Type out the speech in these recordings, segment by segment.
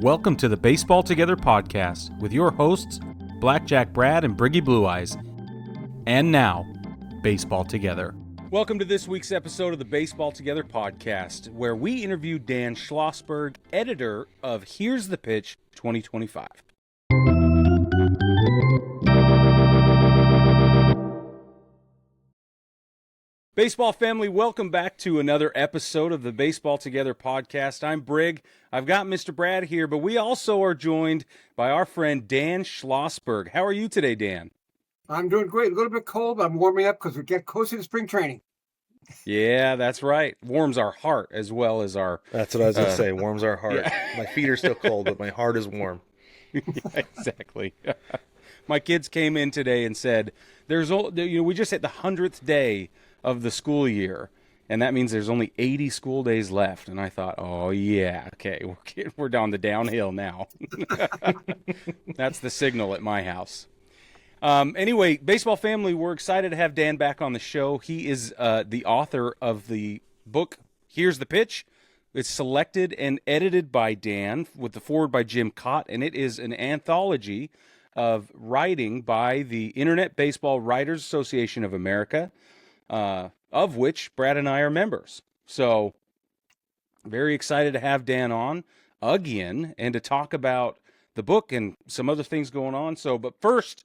Welcome to the Baseball Together podcast with your hosts, Blackjack Brad and Briggy Blue Eyes. And now, Baseball Together. Welcome to this week's episode of the Baseball Together podcast, where we interview Dan Schlossberg, editor of Here's the Pitch 2025. Baseball family, welcome back to another episode of the Baseball Together podcast. I'm Brig. I've got Mr. Brad here, but we also are joined by our friend Dan Schlossberg. How are you today, Dan? I'm doing great. A little bit cold, but I'm warming up because we get closer to spring training. Yeah, that's right. Warms our heart as well as our... That's what I was going to say. Warms our heart. Yeah. My feet are still cold, but my heart is warm. Yeah, exactly. My kids came in today and said, we just hit the 100th day of the school year, and that means there's only 80 school days left. And I thought, oh yeah, okay, we're down the downhill now. That's the signal at my house. Anyway, baseball family, we're excited to have Dan back on the show. He is the author of the book Here's the Pitch. It's selected and edited by Dan with the foreword by Jim Cott, and it is an anthology of writing by the Internet Baseball Writers Association of America, of which Brad and I are members. So very excited to have Dan on again and to talk about the book and some other things going on. But first,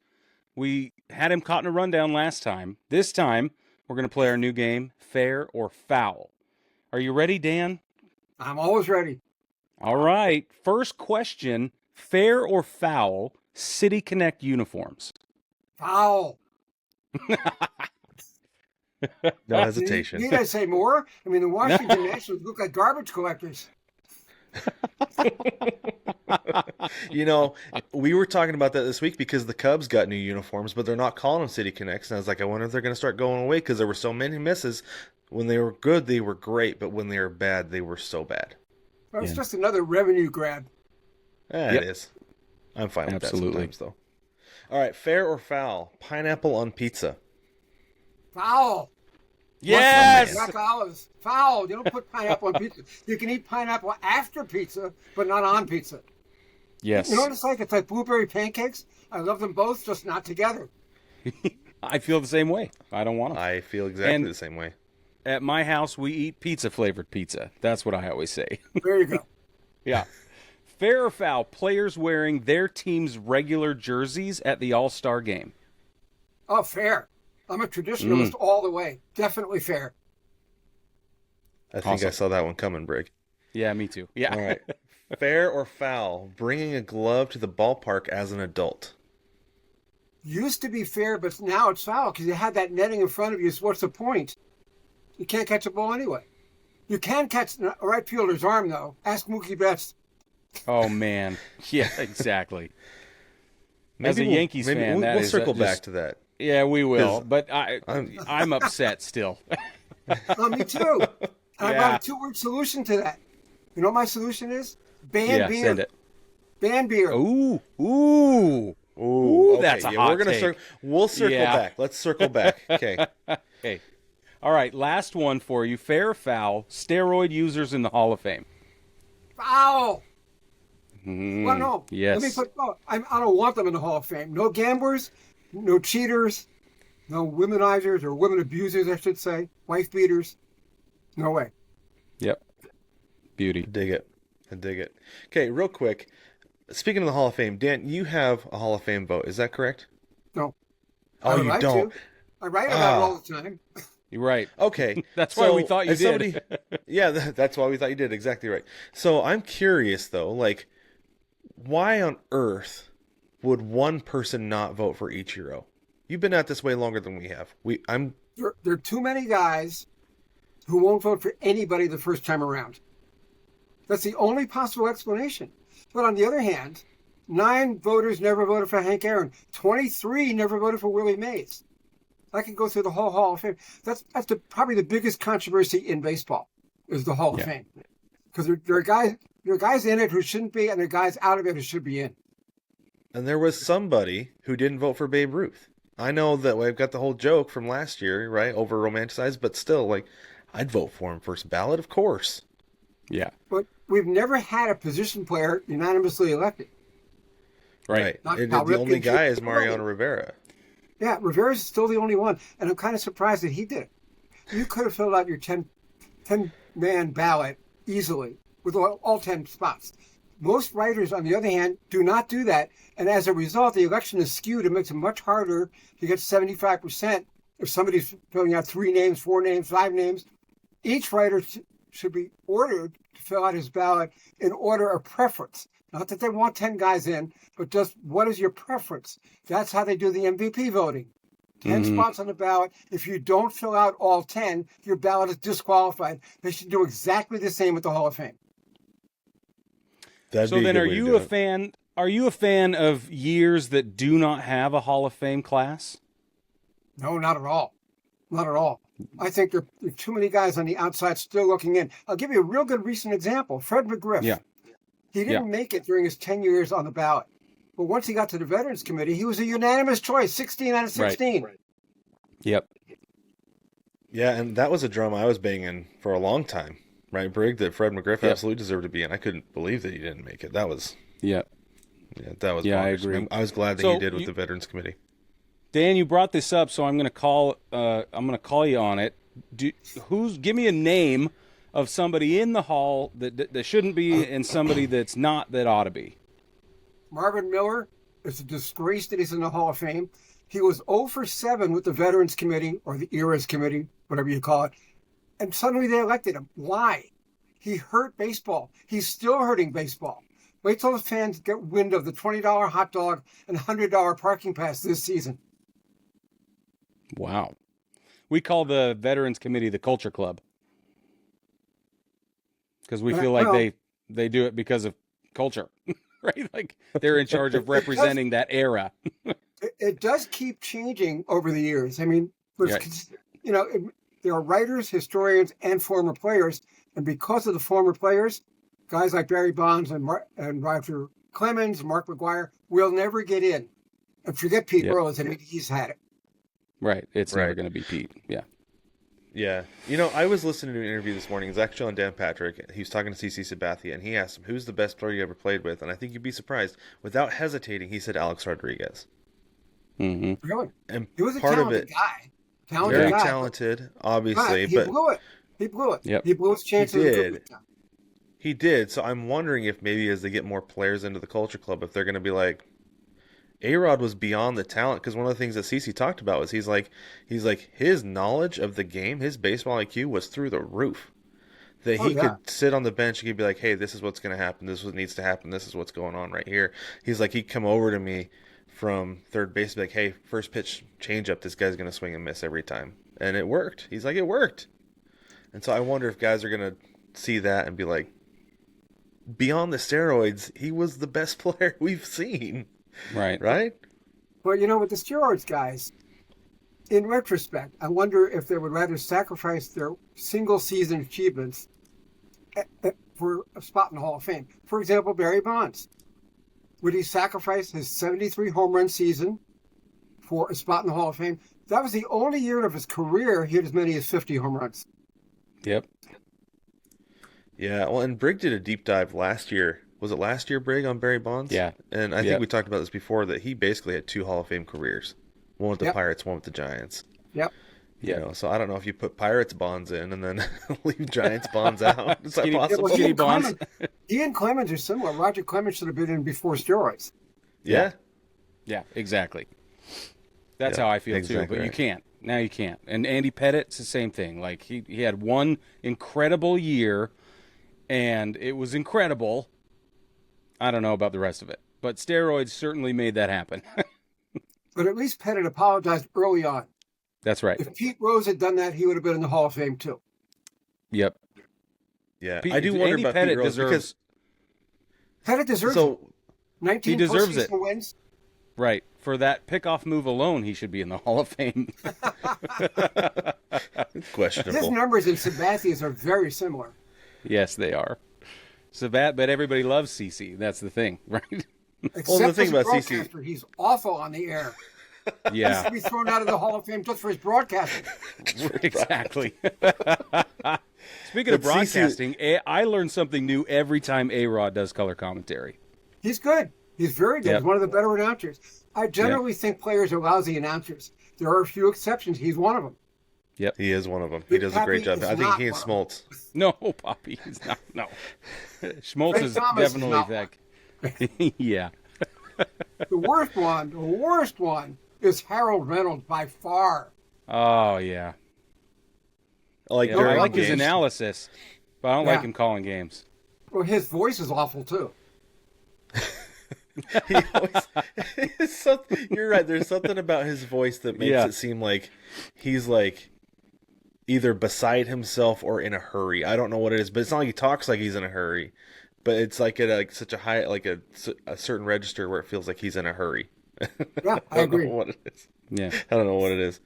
we had him caught in a rundown last time. This time, we're going to play our new game, Fair or Foul. Are you ready, Dan? I'm always ready. All right. First question, fair or foul, City Connect uniforms? Foul. No hesitation. You guys say more? I mean, the Washington Nationals look like garbage collectors. You know, we were talking about that this week because the Cubs got new uniforms, but they're not calling them City Connects. And I was like, I wonder if they're going to start going away because there were so many misses. When they were good, they were great, but when they were bad, they were so bad. Well, it's just another revenue grab. Yeah, Yep. It is. I'm fine with Absolutely. that sometimes, though. All right, fair or foul? Pineapple on pizza. Foul. Yes! Black olives. Foul. You don't put pineapple on pizza. You can eat pineapple after pizza, but not on pizza. Yes. You know what it's like? It's like blueberry pancakes. I love them both, just not together. I feel the same way. I don't want to. I feel exactly the same way. At my house, we eat pizza-flavored pizza. That's what I always say. There you go. Yeah. Fair or foul, players wearing their team's regular jerseys at the All-Star game? Oh, fair. I'm a traditionalist all the way. Definitely fair. I think I saw that one coming, Brig. Yeah, me too. Yeah. All right. Fair or foul, bringing a glove to the ballpark as an adult? Used to be fair, but now it's foul because you had that netting in front of you. So what's the point? You can't catch a ball anyway. You can catch a right fielder's arm, though. Ask Mookie Betts. Oh, man. Yeah, exactly. As a Maybe Yankees fan, we'll circle back to that. Yeah, we will. But I'm upset still. Me too. I've Yeah. got a two-word solution to that. You know what my solution is? Ban beer. Send it. Ban beer. Ooh. Okay, That's a hot take. We'll circle back. Let's circle back. Okay. Okay. All right, last one for you. Fair or foul, steroid users in the Hall of Fame? Foul. Well, no. Yes. Let me put. I don't want them in the Hall of Fame. No gamblers, no cheaters, no womenizers or women abusers, I should say. Wife beaters. No way. Yep. Beauty. I dig it. Okay, real quick. Speaking of the Hall of Fame, Dan, you have a Hall of Fame vote. Is that correct? No. Oh, you don't? I write about it all the time. You're right. Okay. That's why we thought you did. Yeah, that's why we thought you did. Exactly right. So I'm curious, though, why on earth would one person not vote for Ichiro? You've been at this way longer than we have. There are too many guys who won't vote for anybody the first time around. That's the only possible explanation. But on the other hand, 9 voters never voted for Hank Aaron. 23 never voted for Willie Mays. I could go through the whole Hall of Fame. That's probably the biggest controversy in baseball is the Hall of Fame. Because there are guys in it who shouldn't be, and there are guys out of it who should be in. And there was somebody who didn't vote for Babe Ruth. I know that we've got the whole joke from last year, right? Over romanticized, but still, I'd vote for him first ballot, of course. Yeah. But we've never had a position player unanimously elected. Right. Not And Cal the only Ripken, guy is Jim Mariano Rowley. Rivera. Yeah, Rivera's still the only one. And I'm kind of surprised that he did it. You could have filled out your 10-man ballot easily with all 10 spots. Most writers, on the other hand, do not do that. And as a result, the election is skewed. It makes it much harder to get 75% if somebody's filling out 3 names, 4 names, 5 names. Each writer should be ordered to fill out his ballot in order of preference. Not that they want 10 guys in, but just what is your preference? That's how they do the MVP voting. 10 spots on the ballot. If you don't fill out all 10, your ballot is disqualified. They should do exactly the same with the Hall of Fame. That'd So be a then, good are way to you do a it. fan? Are you a fan of years that do not have a Hall of Fame class? No, not at all. Not at all. I think there are too many guys on the outside still looking in. I'll give you a real good recent example. Fred McGriff. Yeah. He didn't make it during his 10 years on the ballot. But once he got to the Veterans Committee, he was a unanimous choice, 16 out of 16. Right. Yep. Yeah, and that was a drum I was banging for a long time, right, Brig? That Fred McGriff absolutely deserved to be in. I couldn't believe that he didn't make it. That was Yep. that was Yeah, I bonkers. agree. I was glad that So he did with the Veterans Committee. Dan, you brought this up, so I'm going to call you on it. Give me a name of somebody in the Hall that shouldn't be and somebody that's not that ought to be. Marvin Miller, it's a disgrace that he's in the Hall of Fame. He was 0 for 7 with the Veterans Committee, or the Eras Committee, whatever you call it. And suddenly they elected him. Why? He hurt baseball. He's still hurting baseball. Wait till the fans get wind of the $20 hot dog and $100 parking pass this season. Wow. We call the Veterans Committee the Culture Club because we feel like they do it because of culture, right? Like they're in charge of representing that era. It does keep changing over the years. I mean, there are writers, historians, and former players. And because of the former players, guys like Barry Bonds and Roger Clemens, Mark McGuire will never get in. And forget Pete Rose. I mean, he's had it. Right. It's never going to be Pete. Yeah. Yeah. I was listening to an interview this morning. It was actually on Dan Patrick. He was talking to CC Sabathia, and he asked him, who's the best player you ever played with? And I think you'd be surprised. Without hesitating, he said Alex Rodriguez. Mm-hmm. Really? And He was a part of talented it, guy. very talented, obviously. He blew it. He blew it. Yep. He blew his chances. He did. He did. So I'm wondering if maybe as they get more players into the Culture Club, if they're going to be like, A-Rod was beyond the talent, because one of the things that CC talked about was he's like his knowledge of the game, his baseball IQ was through the roof. That he could sit on the bench and he'd be like, hey, this is what's going to happen. This is what needs to happen. This is what's going on right here. He's like, he'd come over to me from third base and be like, hey, first pitch change up. This guy's going to swing and miss every time. And it worked. He's like, it worked. And so I wonder if guys are going to see that and be like, beyond the steroids, he was the best player we've seen. Right. Right? Well, with the steroids guys, in retrospect, I wonder if they would rather sacrifice their single season achievements for a spot in the Hall of Fame. For example, Barry Bonds. Would he sacrifice his 73 home run season for a spot in the Hall of Fame? That was the only year of his career he had as many as 50 home runs. Yep. Yeah, well, and Brig did a deep dive last year. Was it last year, Brig, on Barry Bonds? Yeah. And I think we talked about this before, that he basically had 2 Hall of Fame careers. One with the Pirates, one with the Giants. Yep. So I don't know if you put Pirates Bonds in and then leave Giants Bonds out. Is that possible? Skinny Bonds. He and Clemens are similar. Roger Clemens should have been in before steroids. Yeah. Yeah, exactly. That's how I feel too, but you can't. Now you can't. And Andy Pettit's the same thing. Like he had one incredible year, and it was incredible. I don't know about the rest of it, but steroids certainly made that happen. But at least Pettit apologized early on. That's right. If Pete Rose had done that, he would have been in the Hall of Fame too. Yep. Yeah. I do wonder Andy about Pettit Pete Rose deserves. Pettit deserves it. 19 he deserves it. wins. Right. For that pickoff move alone, he should be in the Hall of Fame. Questionable. His numbers in Sabathia's are very similar. Yes, they are. But everybody loves CC. That's the thing, right? Except the thing as a about broadcaster, he's awful on the air. He Yeah. should be thrown out of the Hall of Fame just for his broadcasting. Exactly. Speaking of But CeCe broadcasting, I learn something new every time A-Rod does color commentary. He's good. He's very good. Yep. He's one of the better announcers. I generally think players are lousy announcers. There are a few exceptions. He's one of them. Yep. He is one of them. He does a great job. I think he and Smoltz. No, Poppy is not. No. Schmaltz Ray is Thomas is definitely not that. Yeah. The worst one is Harold Reynolds by far. Oh, yeah. Like Yeah, during I like his games. analysis, but I don't like him calling games. Well, his voice is awful too. He always, you're right. There's something about his voice that makes it seem like he's like either beside himself or in a hurry. I don't know what it is, but it's not like he talks like he's in a hurry. But it's like at such a high, like a certain register where it feels like he's in a hurry. Yeah, I don't agree. know what it is. Yeah. I don't know what it is.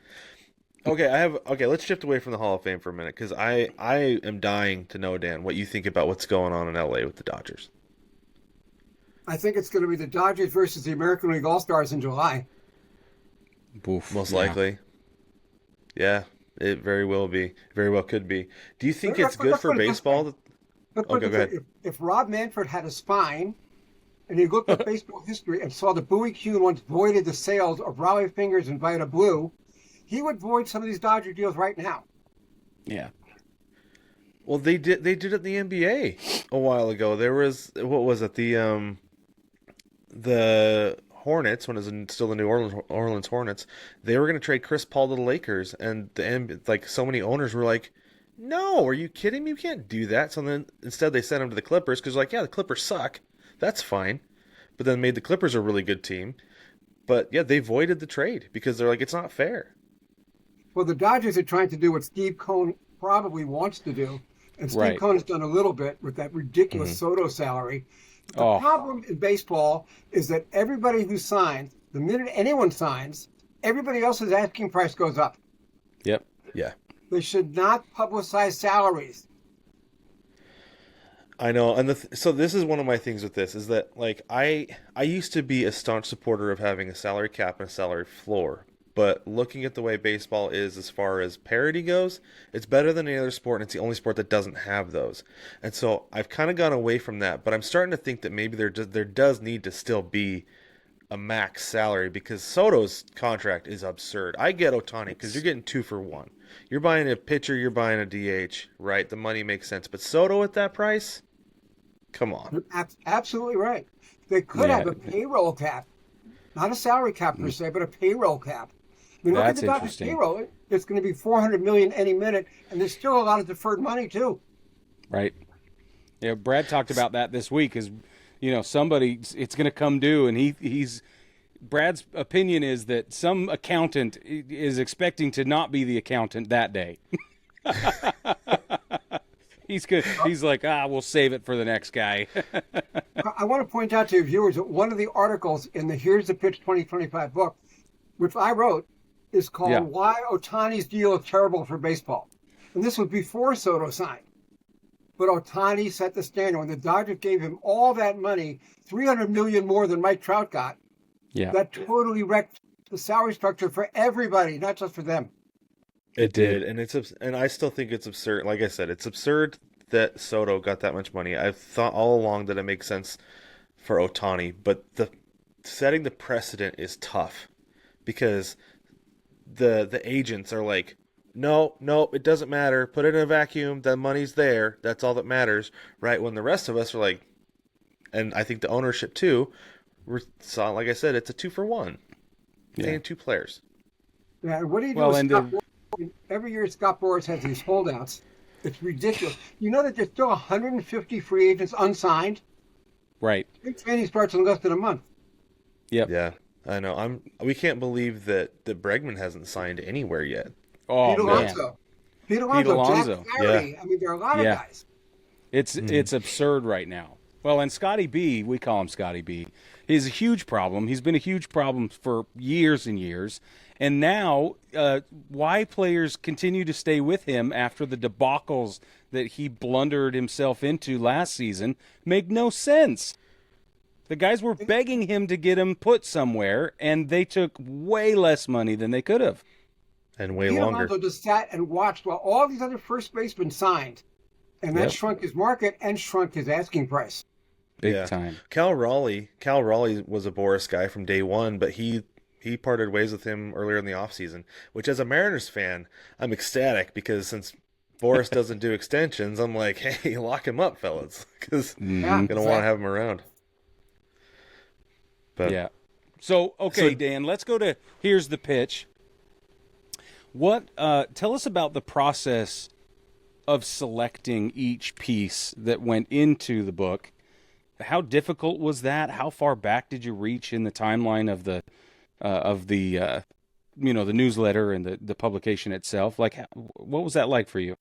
Okay, let's shift away from the Hall of Fame for a minute because I am dying to know, Dan, what you think about what's going on in LA with the Dodgers. I think it's going to be the Dodgers versus the American League All-Stars in July. Boof. Most likely. Yeah, it very well could be. Do you think it's good for baseball? Go ahead. If Rob Manfred had a spine and he looked at baseball history and saw the Bowie Kuhn once voided the sales of Raleigh Fingers and Vita Blue, he would void some of these Dodger deals right now. Yeah. Well, they did it in the NBA a while ago. There was, what was it, the Hornets, when it was still the New Orleans Hornets, they were going to trade Chris Paul to the Lakers, and so many owners were like, no, are you kidding me? You can't do that. So then instead they sent him to the Clippers because like, yeah, the Clippers suck. That's fine. But then made the Clippers a really good team. But yeah, they voided the trade because they're like, it's not fair. Well, the Dodgers are trying to do what Steve Cohen probably wants to do. And Steve Cohen has done a little bit with that ridiculous Soto salary. The problem in baseball is that everybody who signs, the minute anyone signs, everybody else's asking price goes up. Yep. Yeah. They should not publicize salaries. I know, and so this is one of my things with this is that like I used to be a staunch supporter of having a salary cap and a salary floor, but looking at the way baseball is as far as parity goes, it's better than any other sport, and it's the only sport that doesn't have those. And so I've kind of gone away from that, but I'm starting to think that maybe there does need to still be a max salary because Soto's contract is absurd. I get Ohtani because you're getting 2 for 1. You're buying a pitcher, you're buying a DH, right? The money makes sense. But Soto at that price? Come on. You're absolutely right. They could have a payroll cap. Not a salary cap per se, but a payroll cap. I mean, look at the Dodgers payroll. It's going to be $400 million any minute, and there's still a lot of deferred money, too. Right. Yeah, Brad talked about that this week is, somebody, it's going to come due, and Brad's opinion is that some accountant is expecting to not be the accountant that day. He's good. He's like, we'll save it for the next guy. I want to point out to your viewers that one of the articles in the Here's the Pitch 2025 book, which I wrote, is called Why Ohtani's Deal is Terrible for Baseball. And this was before Soto signed. But Ohtani set the standard. When the Dodgers gave him all that money, $300 million more than Mike Trout got, that totally wrecked the salary structure for everybody, not just for them. It did, and I still think it's absurd. Like I said, it's absurd that Soto got that much money. I've thought all along that it makes sense for Ohtani, but setting the precedent is tough because the agents are like, no, it doesn't matter. Put it in a vacuum. The money's there. That's all that matters, right? When the rest of us are like, and I think the ownership too, like I said, it's a 2 for 1. Paying 2 players. Yeah, what do you do with Scott Boras? Every year Scott Boras has these holdouts. It's ridiculous. You know that there's still 150 free agents unsigned? Right. Spring training starts in less than a month. Yep. Yeah, I know. We can't believe that Bregman hasn't signed anywhere yet. Oh, Pete Alonso. Pete Alonso. Jack Flaherty. I mean, there are a lot of guys. It's absurd right now. Well, and Scotty B, we call him Scotty B, is a huge problem. He's been a huge problem for years and years. And now, why players continue to stay with him after the debacles that he blundered himself into last season make no sense. The guys were begging him to get him put somewhere, and they took way less money than they could have. And way Pete longer. Alonso just sat and watched while all these other first basemen signed. And that shrunk his market and shrunk his asking price. Big time. Cal Raleigh was a Boris guy from day one, but he parted ways with him earlier in the offseason, which as a Mariners fan, I'm ecstatic because since Boris doesn't do extensions, I'm like, hey, lock him up, fellas, because I'm going to want to have him around. But yeah. So, Dan, let's go to here's the pitch. Tell us about the process of selecting each piece that went into the book. How difficult was that? How far back did you reach in the timeline of the the newsletter and the publication itself? Like, what was that like for you?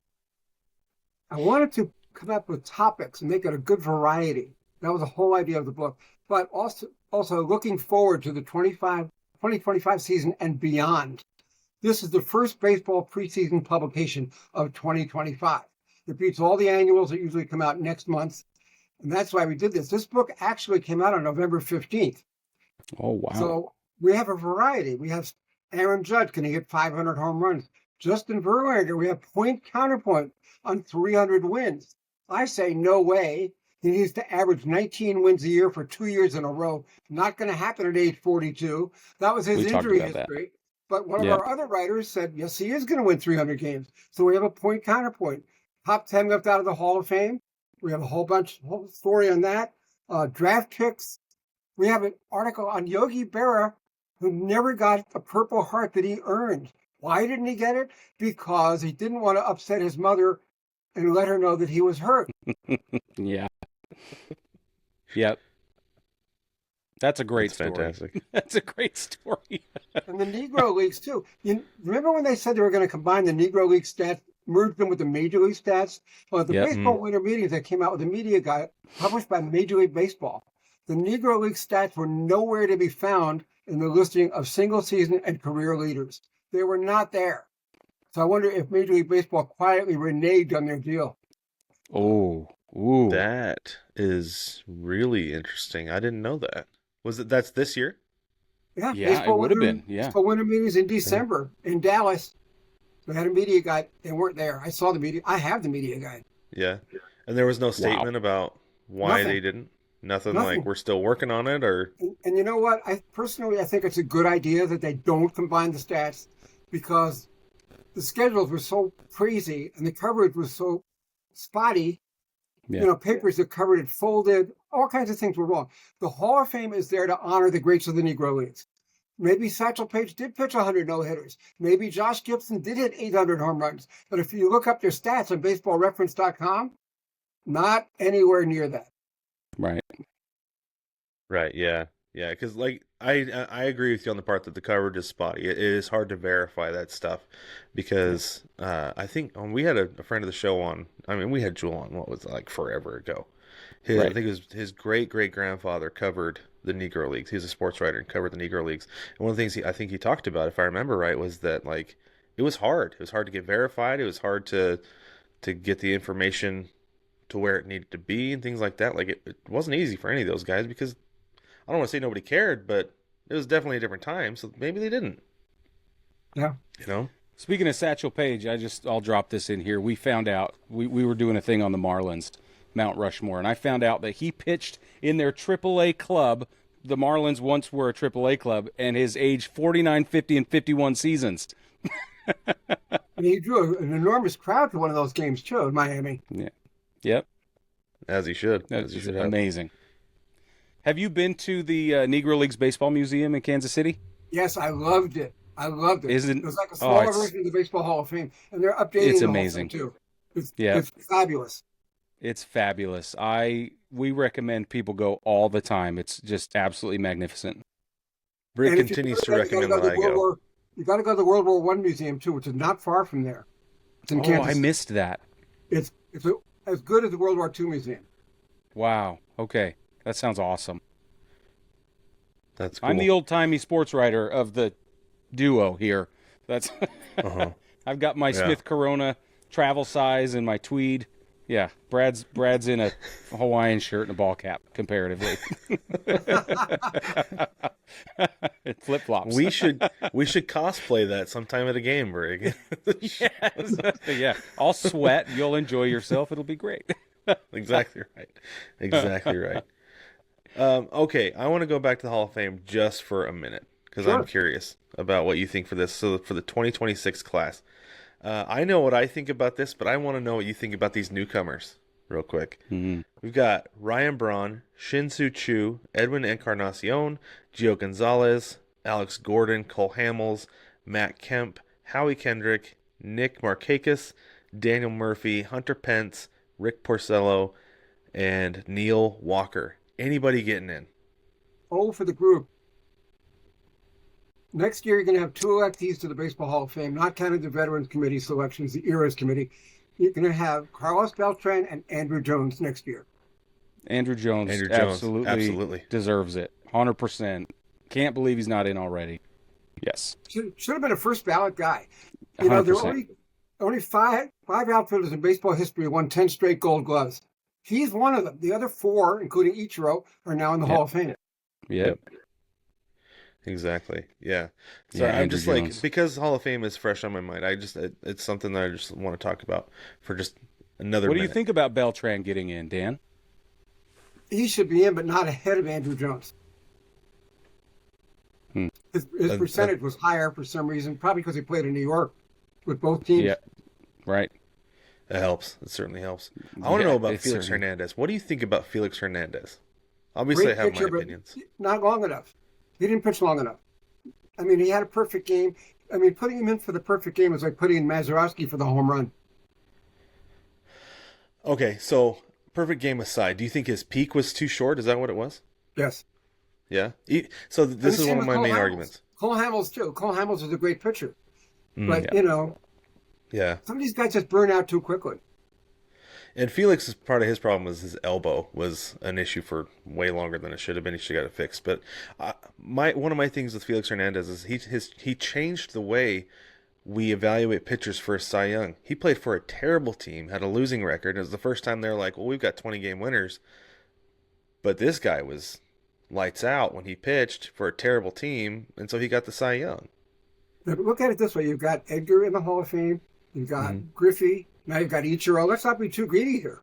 I wanted to come up with topics and make it a good variety. That was the whole idea of the book. But also looking forward to the 2025 season and beyond. This is the first baseball preseason publication of 2025. It beats all the annuals that usually come out next month. And that's why we did this. This book actually came out on November 15th. Oh, wow. So we have a variety. We have Aaron Judge, can he hit 500 home runs? Justin Verlander, we have point counterpoint on 300 wins. I say no way. He needs to average 19 wins a year for 2 years in a row. Not going to happen at age 42. That was his injury history. But one of our other writers said, yes, he is going to win 300 games. So we have a point counterpoint. Top 10 left out of the Hall of Fame. We have a whole story on that. Draft picks. We have an article on Yogi Berra, who never got a Purple Heart that he earned. Why didn't he get it? Because he didn't want to upset his mother and let her know that he was hurt. Yeah. Yep. That's a great story. Fantastic. That's a great story. And the Negro Leagues, too. You remember when they said they were going to combine the Negro League stats, merge them with the Major League stats? Well, the baseball winter meetings that came out with a media guide published by Major League Baseball, the Negro League stats were nowhere to be found in the listing of single season and career leaders. They were not there. So I wonder if Major League Baseball quietly reneged on their deal. Oh, ooh. That is really interesting. I didn't know that. That's this year? Yeah, it would have been. Yeah. Baseball winter meetings in December in Dallas. They had a media guide. They weren't there. I saw the media. I have the media guide. Yeah. And there was no statement about why they didn't? Nothing like we're still working on it or and you know what? I think it's a good idea that they don't combine the stats because the schedules were so crazy and the coverage was so spotty. Yeah. You know, papers that covered it folded. All kinds of things were wrong. The Hall of Fame is there to honor the greats of the Negro Leagues. Maybe Satchel Paige did pitch 100 no-hitters. Maybe Josh Gibson did hit 800 home runs. But if you look up their stats on baseballreference.com, not anywhere near that. Right, yeah. Yeah, because like I agree with you on the part that the coverage is spotty. It is hard to verify that stuff because I think we had a friend of the show on. I mean, we had Jewel on. What was it, like forever ago? I think it was his great grandfather covered the Negro Leagues. He was a sports writer and covered the Negro Leagues. And one of the things I think he talked about, if I remember right, was that like it was hard. It was hard to get verified. It was hard to get the information to where it needed to be and things like that. Like it wasn't easy for any of those guys because I don't want to say nobody cared, but it was definitely a different time, so maybe they didn't. Yeah. You know? Speaking of Satchel Paige, I'll drop this in here. We found out, we were doing a thing on the Marlins, Mount Rushmore, and I found out that he pitched in their AAA club. The Marlins once were a AAA club, and his age 49, 50, and 51 seasons. And he drew an enormous crowd to one of those games, too, in Miami. Yeah. Yep. As he should. That's amazing. Have you been to the Negro Leagues Baseball Museum in Kansas City? Yes, I loved it. It was like a smaller version of the Baseball Hall of Fame, and they're updating the amazing. Hall of Fame, too. It's fabulous. It's fabulous. We recommend people go all the time. It's just absolutely magnificent. Brig continues to recommend that I go. You got to go to the World War I Museum, too, which is not far from there. It's in Kansas. I missed that. It's as good as the World War II Museum. Wow. Okay. That sounds awesome. That's cool. I'm the old-timey sports writer of the duo here. That's I've got my Smith Corona travel size and my tweed Yeah, Brad's in a Hawaiian shirt and a ball cap comparatively. Flip flops. We should cosplay that sometime at a game, Brig. Yes. Yeah, I'll sweat. You'll enjoy yourself. It'll be great. Exactly right. Exactly right. Okay, I want to go back to the Hall of Fame just for a minute because Sure. I'm curious about what you think for this. So for the 2026 class, I know what I think about this, but I want to know what you think about these newcomers real quick. Mm-hmm. We've got Ryan Braun, Shin-Soo Choo, Edwin Encarnacion, Gio Gonzalez, Alex Gordon, Cole Hamels, Matt Kemp, Howie Kendrick, Nick Markakis, Daniel Murphy, Hunter Pence, Rick Porcello, and Neil Walker. Anybody getting in? Oh, for the group. Next year, you're going to have 2 electees to the Baseball Hall of Fame, not counting the Veterans Committee selections, the Eras Committee. You're going to have Carlos Beltran and Andrew Jones next year. Andrew Jones absolutely deserves it. 100%. Can't believe he's not in already. Yes. Should have been a first ballot guy. You know, there are only five outfielders in baseball history who won 10 straight Gold Gloves. He's one of them. The other 4, including Ichiro, are now in the Hall of Fame. Yep. Exactly. Yeah. So Yeah, I'm Andrew just Jones. like, because Hall of Fame is fresh on my mind, it's something that I just want to talk about for just another What do minute. you think about Beltran getting in, Dan? He should be in, but not ahead of Andrew Jones. His percentage was higher for some reason, probably because he played in New York with both teams. Yeah. Right. It helps. It certainly helps. I want to Yeah, know about it Felix certainly- Hernandez. What do you think about Felix Hernandez? Obviously, Great I have pitcher, my but opinions. not long enough. He didn't pitch long enough. I mean, he had a perfect game. I mean, putting him in for the perfect game was like putting in Mazeroski for the home run. Okay, so perfect game aside, do you think his peak was too short? Is that what it was? Yes. Yeah. So this is one of my main arguments. Cole Hamels, too. Cole Hamels is a great pitcher. But, yeah. you know, Yeah. some of these guys just burn out too quickly. And Felix's part of his problem was his elbow was an issue for way longer than it should have been. He should have got it fixed. But one of my things with Felix Hernandez is he changed the way we evaluate pitchers for a Cy Young. He played for a terrible team, had a losing record. It was the first time they were like, well, we've got 20-game winners. But this guy was lights out when he pitched for a terrible team, and so he got the Cy Young. But look at it this way. You've got Edgar in the Hall of Fame. You've got Griffey. Now you've got Ichiro. Let's not be too greedy here.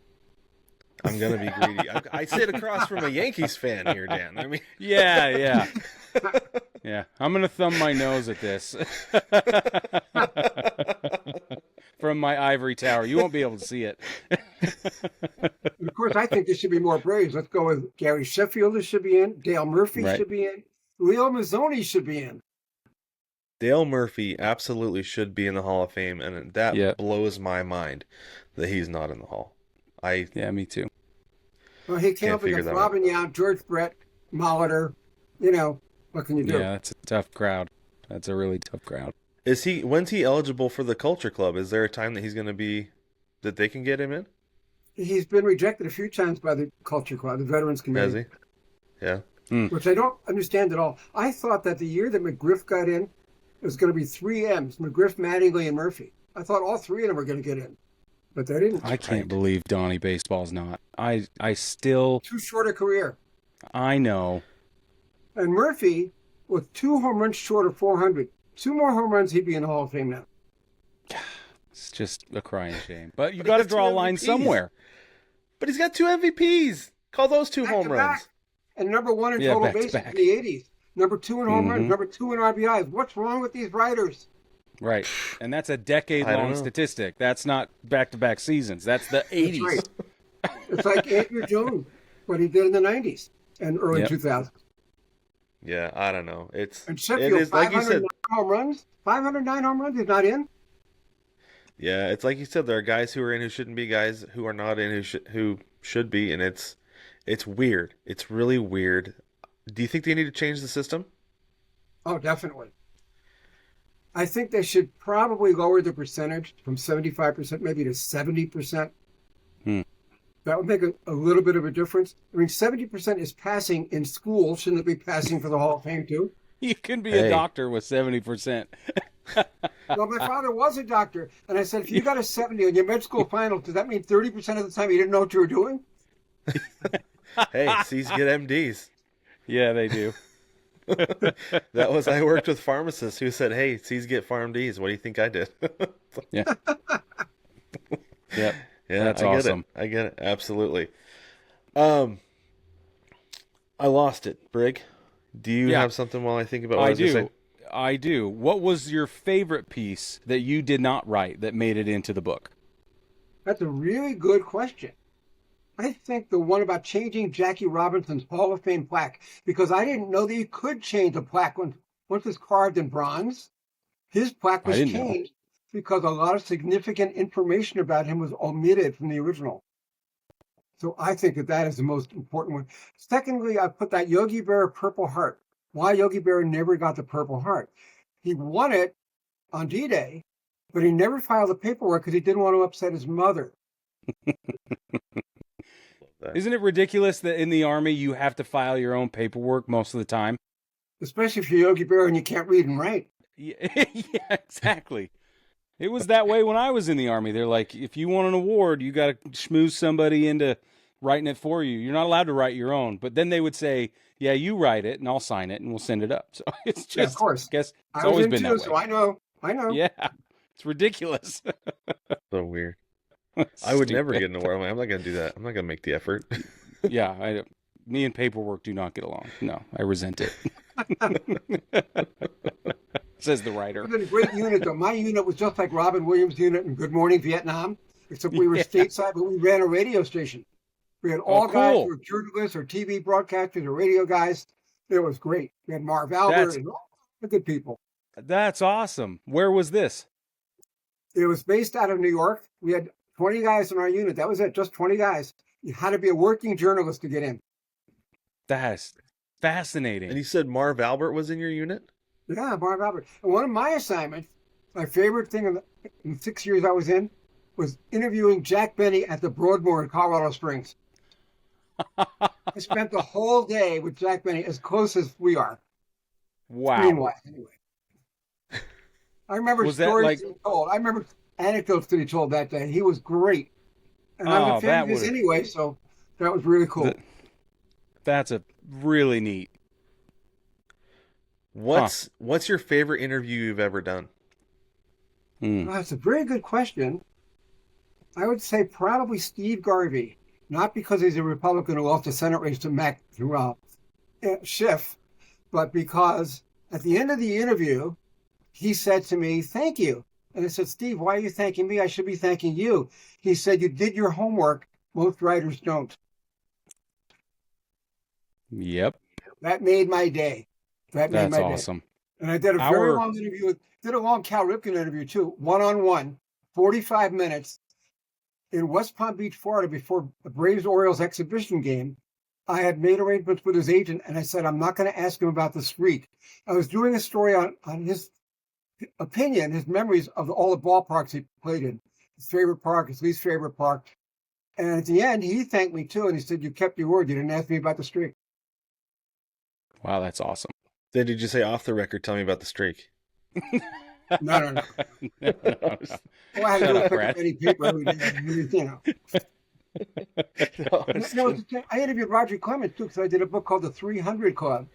I'm going to be greedy. I sit across from a Yankees fan here, Dan. I mean, Yeah. Yeah. I'm going to thumb my nose at this. From my ivory tower. You won't be able to see it. And of course, I think there should be more Braves. Let's go with Gary Sheffield should be in. Dale Murphy Right. should be in. Leo Mazzoni should be in. Dale Murphy absolutely should be in the Hall of Fame, and that Yeah. blows my mind that he's not in the Hall. Yeah, me too. Well, he came Can't up figure against that Robin Yount, George Brett, Molitor. You know, what can you do? Yeah, that's a tough crowd. That's a really tough crowd. When's he eligible for the Culture Club? Is there a time that he's going to be, that they can get him in? He's been rejected a few times by the Culture Club, the Veterans Has Committee, he? Yeah. which I don't understand at all. I thought that the year that McGriff got in, it was going to be 3 M's, McGriff, Mattingly, and Murphy. I thought all 3 of them were going to get in, but they didn't. I can't believe Donnie Baseball's not. I still, Too short a career. I know. And Murphy, with 2 home runs short of 400, 2 more home runs, he'd be in the Hall of Fame now. It's just a crying shame. But you But got to it's draw a two line MVPs. somewhere. But he's got 2 MVPs. Call those 2 home Back-to-back. runs. And number 1 in Yeah, total back to bases back. in the 80s. Number 2 in home Mhm. runs. Number 2 in RBIs. What's wrong with these writers? Right. And that's a I don't decade-long know. statistic. That's not back-to-back seasons. That's the That's 80s. right. It's like Andrew Jones, what he did in the 90s and early Yep. 2000s. Yeah, I don't know. And It Sheffield, is like you 509 said. home runs. 509 home runs. He's not in. Yeah, it's like you said. There are guys who are in who shouldn't be, guys who are not in who should be, and it's weird. It's really weird. Do you think they need to change the system? Oh, definitely. I think they should probably lower the percentage from 75% maybe to 70%. Hmm. That would make a little bit of a difference. I mean, 70% is passing in school. Shouldn't it be passing for the Hall of Fame too? You can be Hey. a doctor with 70%. Well, my father was a doctor, and I said, if you got a 70 on your med school final, does that mean 30% of the time you didn't know what you were doing? Hey, C's get MDs. Yeah, they do. I worked with pharmacists who said, hey, C's get PharmDs. What do you think I did? Yeah. Yep. Yeah, That's I get awesome. it. I get it. Absolutely. I lost it, Brig. Do you have something while I think about what I was going to say? I do. What was your favorite piece that you did not write that made it into the book? That's a really good question. I think the one about changing Jackie Robinson's Hall of Fame plaque, because I didn't know that you could change a plaque once it's carved in bronze. His plaque was changed because a lot of significant information about him was omitted from the original. So I think that is the most important one. Secondly, I put that Yogi Berra Purple Heart. Why Yogi Berra never got the Purple Heart. He won it on D-Day, but he never filed the paperwork because he didn't want to upset his mother. Isn't it ridiculous that in the Army you have to file your own paperwork most of the time? Especially if you're Yogi Berra and you can't read and write. Yeah, yeah, exactly. It was that way when I was in the Army. They're like, if you want an award, you got to schmooze somebody into writing it for you. You're not allowed to write your own. But then they would say, yeah, you write it and I'll sign it and we'll send it up. So it's just, of course. I guess it's I always was been in that too, way. so I know. Yeah, it's ridiculous. So weird. I would never get an award. I'm not going to do that. I'm not going to make the effort. Yeah, me and paperwork do not get along. No, I resent it. Says the writer. It was a great unit, though. My unit was just like Robin Williams' unit in Good Morning Vietnam, except we were stateside, but we ran a radio station. We had all guys who were journalists or TV broadcasters or radio guys. It was great. We had Marv Albert and all the good people. That's awesome. Where was this? It was based out of New York. We had 20 guys in our unit. That was it, just 20 guys. You had to be a working journalist to get in. That's fascinating. And you said Marv Albert was in your unit? Yeah, Marv Albert. And one of my assignments, my favorite thing in the 6 years I was in, was interviewing Jack Benny at the Broadmoor in Colorado Springs. I spent the whole day with Jack Benny, as close as we are. Wow. Screen-wise, anyway. I remember stories he told. I remember anecdotes that he told that day. He was great. And I was a fan of his anyway, so that was really cool. That's a really neat. What's your favorite interview you've ever done? Well, that's a very good question. I would say probably Steve Garvey, not because he's a Republican who lost the Senate race to Mac Schiff, but because at the end of the interview, he said to me, "Thank you." And I said, "Steve, why are you thanking me? I should be thanking you." He said, "You did your homework. Most writers don't." Yep. That made my day. That's awesome. And I did a very long interview. Did a long Cal Ripken interview too, 1-on-1, 45 minutes in West Palm Beach, Florida, before the Braves-Orioles exhibition game. I had made arrangements with his agent, and I said, I'm not going to ask him about the streak. I was doing a story on his opinion, his memories of all the ballparks he played in, his favorite park, his least favorite park. And at the end, he thanked me too, and he said, "You kept your word. You didn't ask me about the streak." Wow, that's awesome. Then did you say off the record, tell me about the streak? No. No. Well, I had to pick up any paper every day, you know. I interviewed Roger Clemens too, because I did a book called The 300 Club,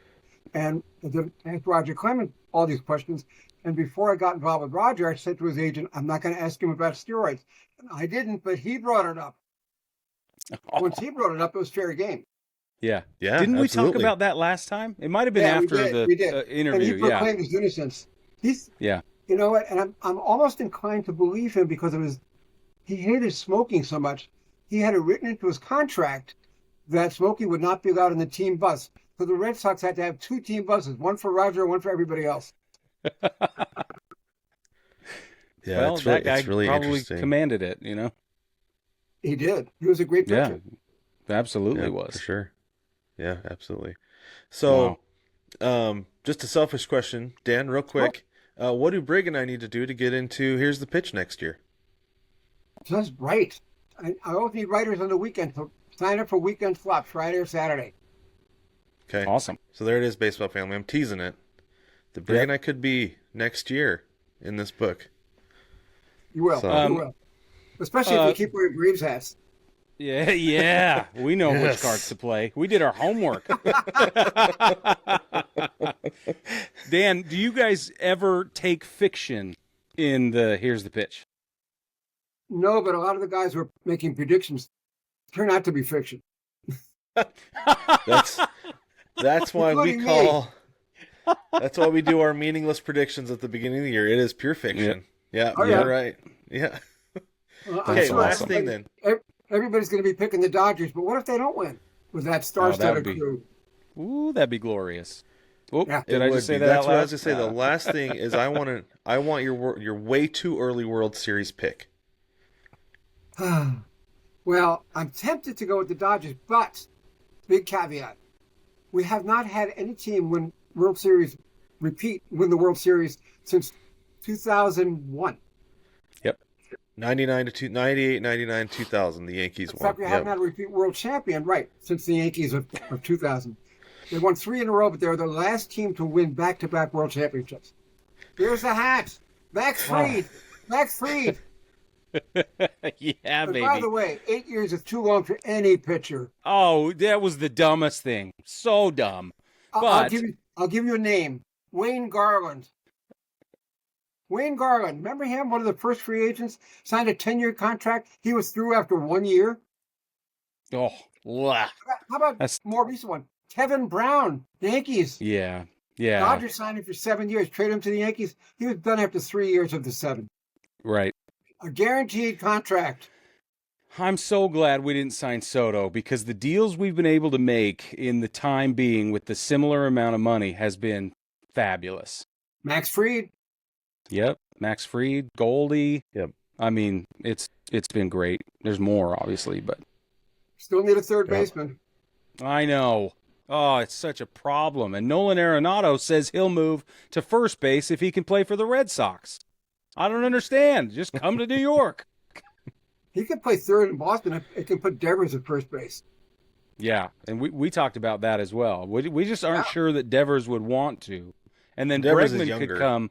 and I asked Roger Clemens all these questions. And before I got involved with Roger, I said to his agent, "I'm not going to ask him about steroids." And I didn't, but he brought it up. Once he brought it up, it was fair game. Yeah. Didn't we talk about that last time? It might have been after the interview. And he proclaimed his innocence. You know what? And I'm almost inclined to believe him because he hated smoking so much. He had it written into his contract that smoking would not be allowed in the team bus. So the Red Sox had to have 2 team buses, one for Roger and one for everybody else. Yeah, well, that guy really probably commanded it, you know? He did. He was a great pitcher. Yeah, absolutely was. For sure. Yeah, absolutely. So, just a selfish question, Dan, real quick. What do Brig and I need to do to get into Here's the Pitch next year? Just write. I always need writers on the weekend, so sign up for weekend slots, Friday or Saturday. Okay. Awesome. So there it is, baseball family. I'm teasing it. The Brig and I could be next year. in this book. You will. So- You will. Especially if you keep wearing Braves hats. Yeah. We know which Yes. cards to play. We did our homework. Dan, do you guys ever take fiction in the Here's the Pitch? No, but a lot of the guys who are making predictions turn out to be fiction. That's why we Including me. call. That's why we do our meaningless predictions at the beginning of the year. It is pure fiction. Yeah, Oh, yeah. you're right. Yeah. I'm Okay, sure last thing then. Everybody's going to be picking the Dodgers, but what if they don't win with that star-studded would be- crew? Ooh, that'd be glorious. Oh, Yeah. did It I would just say be. that That's out what I loud? was gonna say. The last thing is I want your way too early World Series pick. Well, I'm tempted to go with the Dodgers, but big caveat: we have not had any team win the World Series since 2001. Yep. 98, 99, 2000. The Yankees In won. fact, we haven't had a repeat world champion, right, since the Yankees of 2000. They won 3 in a row, but they were the last team to win back-to-back world championships. Here's the hat. Max Fried. Max Fried. Yeah, But baby. by the way, 8 years is too long for any pitcher. Oh, that was the dumbest thing. So dumb. I'll give you a name. Wayne Garland. Wayne Garland. Remember him? One of the first free agents, signed a 10-year contract. He was through after 1 year. Oh, blah. How about That's- more recent one? Kevin Brown, Yankees. Yeah. Yeah. Dodgers signed him for 7 years. Trade him to the Yankees. He was done after 3 years of the 7. Right. A guaranteed contract. I'm so glad we didn't sign Soto because the deals we've been able to make in the time being with the similar amount of money has been fabulous. Max Fried. Yep. Max Fried, Goldie. Yep. I mean, it's been great. There's more, obviously, but Still need a third Yep. baseman. I know. Oh, it's such a problem. And Nolan Arenado says he'll move to first base if he can play for the Red Sox. I don't understand. Just come to New York. He could play third in Boston. It can put Devers at first base. Yeah, and we talked about that as well. We just aren't Yeah. sure that Devers would want to. And then Devers is Bregman younger. could come.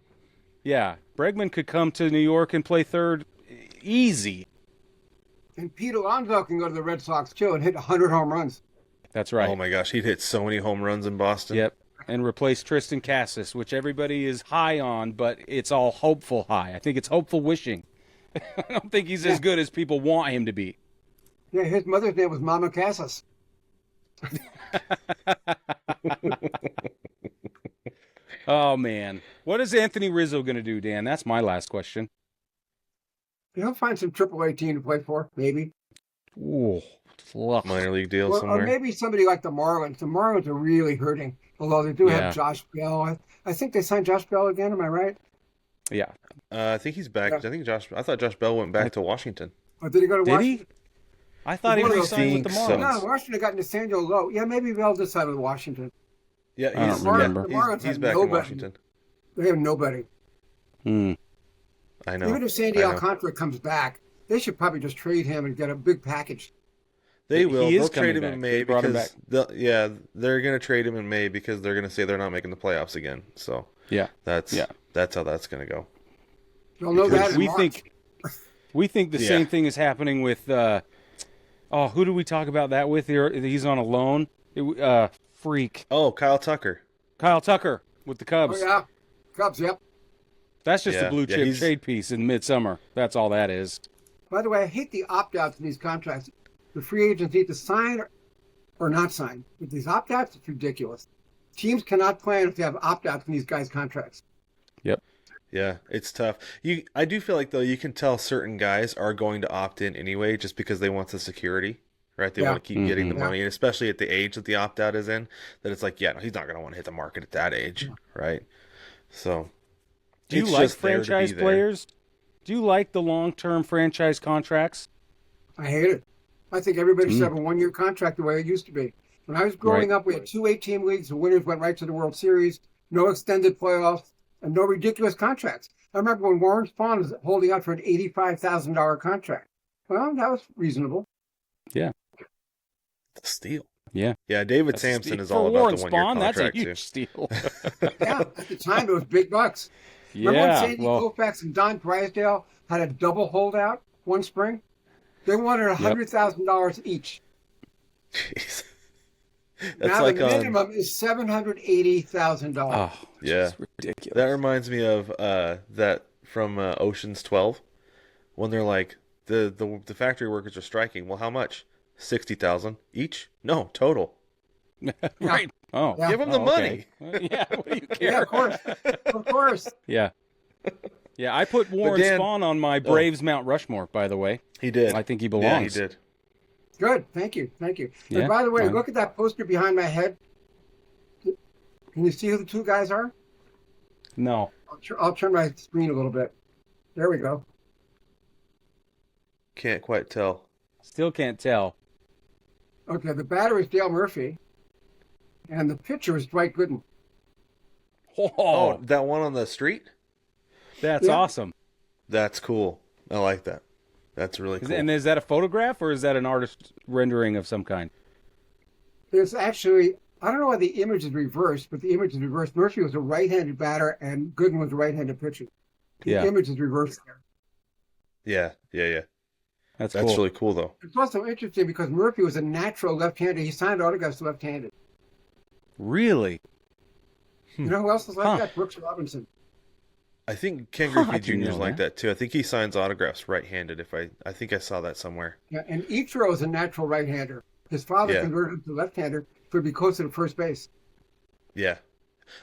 Yeah, Bregman could come to New York and play third easy. And Pete Alonso can go to the Red Sox too and hit 100 home runs. That's right. Oh my gosh, he'd hit so many home runs in Boston. Yep. And replace Tristan Cassis, which everybody is high on, but it's all hopeful high. I think it's hopeful wishing. I don't think he's as good as people want him to be. Yeah, his mother's name was Mama Casas. Oh, man. What is Anthony Rizzo going to do, Dan? That's my last question. He'll find some AAA team to play for, maybe. Ooh, ugh. Minor league deal Or somewhere. maybe somebody like the Marlins. The Marlins are really hurting, although they do Yeah. have Josh Bell. I think they signed Josh Bell again, am I right? Yeah. I think he's back. Yeah. I thought Josh Bell went back to Washington. Or did he go to Did Washington? he? I thought he One of those re-signed with the things, so. Marlins. No, Washington got Nathaniel Lowe. Yeah, maybe Bell did sign with Washington. Yeah, I don't he's, remember. The Marlins he's have back in nobody. Washington. They have nobody. Hmm. I know. Even if Sandy I know. Alcantara comes back, they should probably just trade him and get a big package. They will. He is They'll trade coming him in back. May They brought him because they're going to trade him in May because they're going to say they're not making the playoffs again. So Yeah. that's Yeah. that's how that's going to go. They'll know that in we March. think the Yeah. same thing is happening with who do we talk about that with here? He's on a loan. Freak. Oh, Kyle Tucker. Kyle Tucker with the Oh, Cubs. yeah. Cubs, yep. That's just Yeah. a blue Yeah, chip he's- trade piece in midsummer. That's all that is. By the way, I hate the opt-outs in these contracts. The free agents need to sign or not sign. With these opt-outs, it's ridiculous. Teams cannot plan if they have opt-outs in these guys' contracts. Yep. Yeah, it's tough. I do feel like though you can tell certain guys are going to opt in anyway, just because they want the security, right? They Yeah. want to keep getting the Mhm. money, and especially at the age that the opt out is in, that it's like, yeah, no, he's not going to want to hit the market at that age, right? So, Do you it's like just there to be franchise there. players? Do you like the long-term franchise contracts? I hate it. I think everybody should have a one-year contract the way it used to be. When I was growing up, we had 2 8-team leagues. The winners went right to the World Series. No extended playoffs and no ridiculous contracts. I remember when Warren Spahn was holding out for an $85,000 contract. Well, that was reasonable. Steal. Yeah. Yeah, David That's a Sampson steal. is For all about Warren the 1 year Spahn, contract that's a too. huge steal. Yeah, at the time it was big bucks. Remember when Yeah. Sandy Well, Koufax and Don Drysdale had a double holdout one spring? They wanted $100,000 each. Jeez. That's Now like the on. minimum is $780,000. oh, Yeah. just ridiculous. That reminds me of that from Ocean's 12 when they're like the factory workers are striking. Well, how much? 60,000 each? No, total. Right. Oh, Yeah. Give them the okay. money. Yeah. What do you care? Yeah, of course. Of course. Yeah. Yeah, I put Warren Dan- Spahn on my Braves Mount Rushmore, by the way. He did. I think he Yeah, he belongs. did. Good. Thank you. Thank you. Yeah, And by the way, fine. look at that poster behind my head. Can you see who the two guys are? No. I'll turn my screen a little bit. There we go. Can't quite tell. Still can't tell. Okay, the batter is Dale Murphy, and the pitcher is Dwight Gooden. Oh, that one on the street? That's Yeah. awesome. That's cool. I like that. That's really cool. And is that a photograph or is that an artist rendering of some kind? There's actually, I don't know why the image is reversed, but the image is reversed. Murphy was a right-handed batter, and Gooden was a right-handed pitcher. The Yeah. image is reversed there. Yeah. That's That's cool. really cool, though. It's also interesting because Murphy was a natural left-hander. He signed autographs left-handed. Really? You know who else is like Huh. that? Brooks Robinson. I think Ken Huh, I Griffey didn't Jr. is know like that. that, too. I think he signs autographs right-handed. I think I saw that somewhere. Yeah, and Ichiro is a natural right-hander. His father Yeah. converted him to left-hander so he'd be closer to first base. Yeah.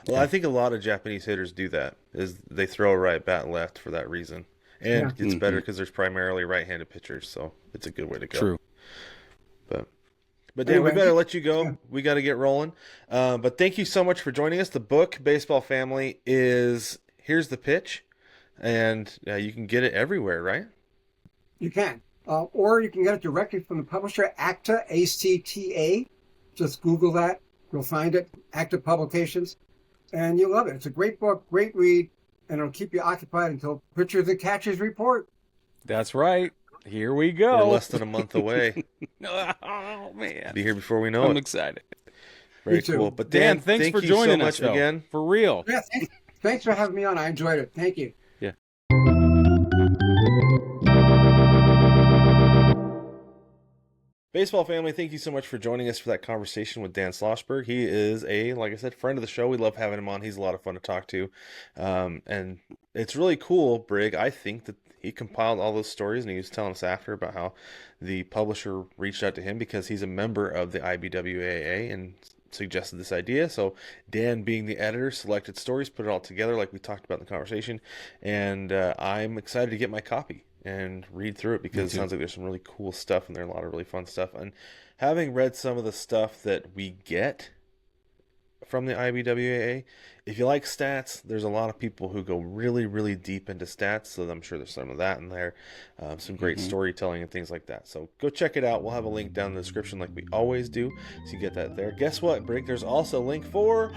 Well, I think a lot of Japanese hitters do that. Is they throw a right bat left for that reason, and Yeah. it's better because there's primarily right-handed pitchers, so it's a good way to go. True. But Dan, we Anyway. better let you go. We got to get rolling. But thank you so much for joining us. The book Baseball Family is Here's the Pitch, and you can get it everywhere, right? You can. Or you can get it directly from the publisher, ACTA, A-C-T-A. Just Google that. You'll find it, ACTA Publications. And you'll love it. It's a great book, great read, and it'll keep you occupied until pitchers and catchers report. That's right. Here we We're go. less than a month away. Oh, man. Be here before we know I'm it. excited. Very Me too. cool. But Dan, Dan, thanks thank for you joining so us, much though. again. For real. Yeah, thanks for having me on. I enjoyed it. Thank you. Yeah. Baseball family, thank you so much for joining us for that conversation with Dan Schlossberg. He is like I said, friend of the show. We love having him on. He's a lot of fun to talk to. And it's really cool, Brig. I think that he compiled all those stories, and he was telling us after about how the publisher reached out to him because he's a member of the IBWAA and suggested this idea. So Dan, being the editor, selected stories, put it all together like we talked about in the conversation. And I'm excited to get my copy and read through it because it sounds like there's some really cool stuff and there's a lot of really fun stuff. And having read some of the stuff that we get from the IBWAA, if you like stats, there's a lot of people who go really, really deep into stats. So I'm sure there's some of that in there. Some great storytelling and things like that. So go check it out. We'll have a link down in the description like we always do. So you get that there. Guess what, Brig? There's also a link for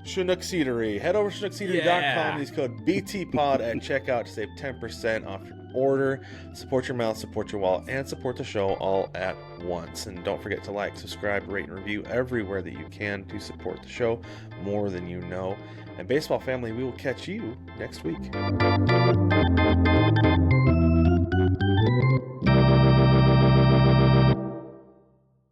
Chinook Seedery. Head over to ChinookSeedery.com. Yeah. Use code BTPOD at checkout to save 10% off your order. Support your mouth, support your wallet, and support the show all at once. And don't forget to like, subscribe, rate, and review everywhere that you can to support the show more than you know. And baseball family, we will catch you next week.